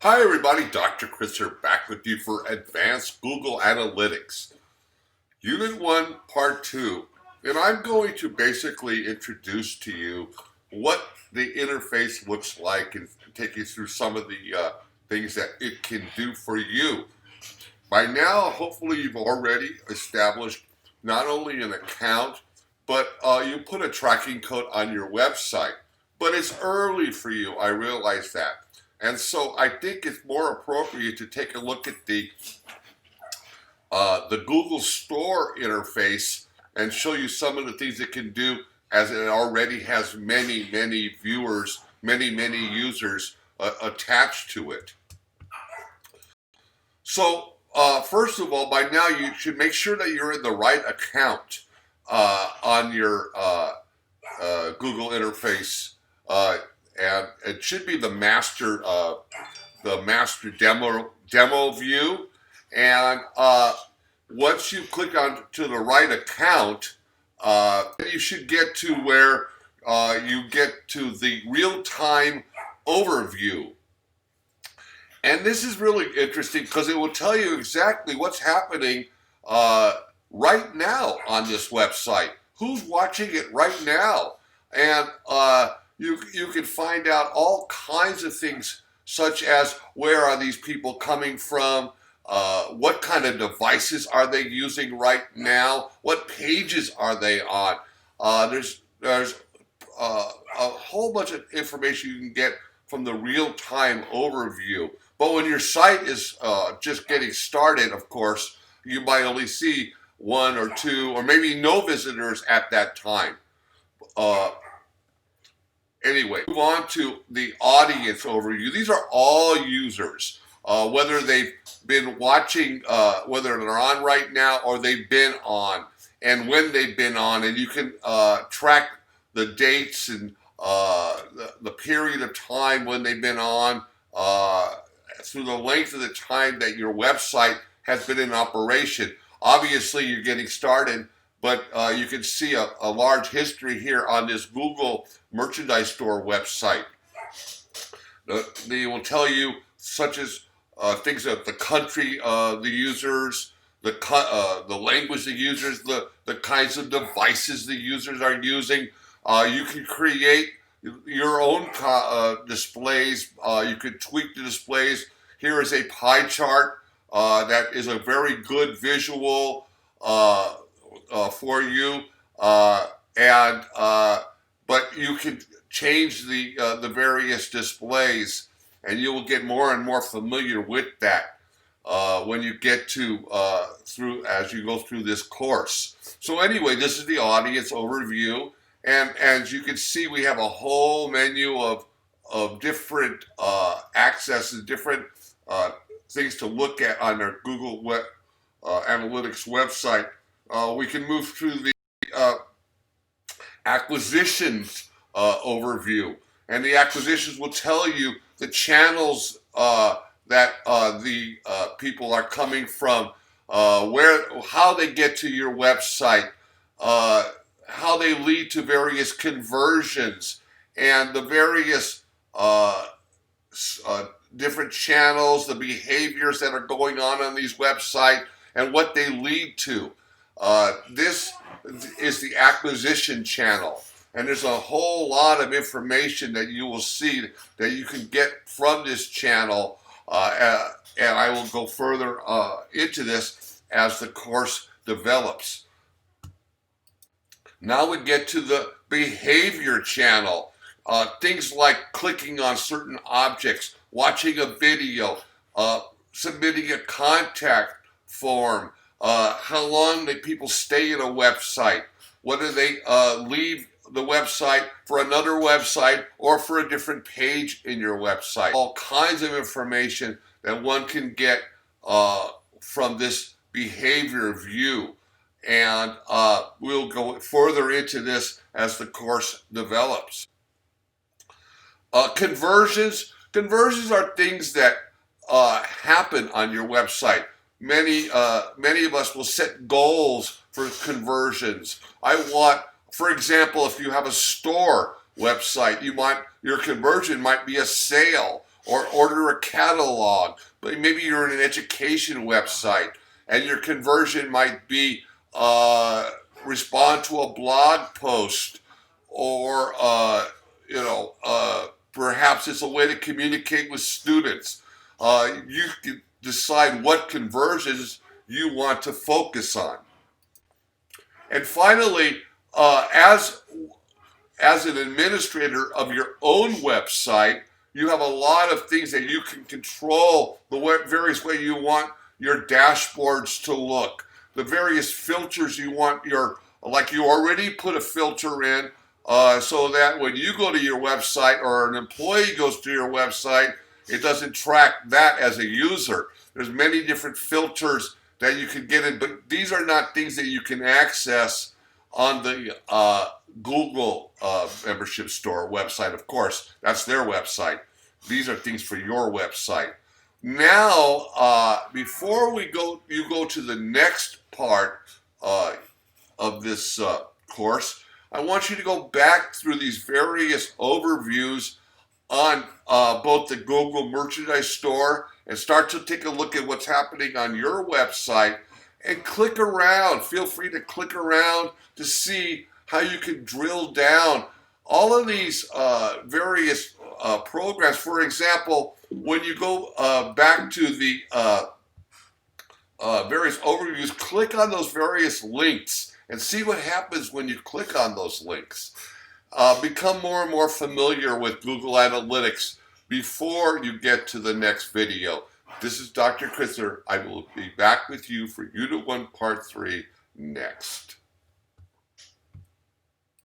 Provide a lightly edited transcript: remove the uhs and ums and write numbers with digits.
Hi everybody, Dr. Chris here back with you for Advanced Google Analytics. Unit 1, Part 2. And I'm going to basically introduce to you what the interface looks like and take you through some of the things that it can do for you. By now, hopefully you've already established not only an account, but you put a tracking code on your website. But it's early for you, I realize that. And so I think it's more appropriate to take a look at the Google Store interface and show you some of the things it can do, as it already has many viewers, many users attached to it. So first of all, by now you should make sure that you're in the right account on your Google interface, and it should be the master demo view. And once you click on to the right account, you should get to where you get to the real-time overview. And this is really interesting because it will tell you exactly what's happening right now on this website. Who's watching it right now? And you can find out all kinds of things, such as where are these people coming from, what kind of devices are they using right now, what pages are they on. There's a whole bunch of information you can get from the real-time overview. But when your site is just getting started, of course, you might only see one or two or maybe no visitors at that time. Anyway, move on to the audience overview. These are all users, whether they've been watching, whether they're on right now or they've been on, and when they've been on, and you can track the dates and the period of time when they've been on, through the length of the time that your website has been in operation. Obviously, you're getting started, but you can see a large history here on this Google Merchandise Store website. They will tell you, such as things of the country, the users, the language the users, the kinds of devices the users are using. You can create your own displays. You could tweak the displays. Here is a pie chart that is a very good visual for you, but you can change the various displays, and you will get more and more familiar with that when you get to as you go through this course. So anyway, this is the audience overview. And as you can see, we have a whole menu of different accesses, different things to look at on our Google Analytics website. We can move through the acquisitions overview. And the acquisitions will tell you the channels that the people are coming from, how they get to your website, how they lead to various conversions, and the various different channels, the behaviors that are going on these websites, and what they lead to. This is the acquisition channel, and there's a whole lot of information that you will see that you can get from this channel, and I will go further into this as the course develops. Now we get to the behavior channel. Things like clicking on certain objects, watching a video, submitting a contact form, how long do people stay in a website, whether they leave the website for another website or for a different page in your website. All kinds of information that one can get from this behavior view. And we'll go further into this as the course develops. Conversions are things that happen on your website. Many of us will set goals for conversions. For example, if you have a store website, your conversion might be a sale, or order a catalog. But maybe you're in an education website and your conversion might be respond to a blog post, or perhaps it's a way to communicate with students. You can decide what conversions you want to focus on. And finally, as an administrator of your own website, you have a lot of things that you can control the various way you want your dashboards to look, the various filters you want like you already put a filter in so that when you go to your website or an employee goes to your website, it doesn't track that as a user. There's many different filters that you can get in, but these are not things that you can access on the Google membership store website. Of course, that's their website. These are things for your website. Now, before you go to the next part of this course, I want you to go back through these various overviews on both the Google Merchandise Store and start to take a look at what's happening on your website and click around. Feel free to click around to see how you can drill down all of these various programs. For example, when you go back to the various overviews, click on those various links and see what happens when you click on those links. Become more and more familiar with Google Analytics before you get to the next video. This is Dr. Kritzer. I will be back with you for Unit 1, Part 3 next.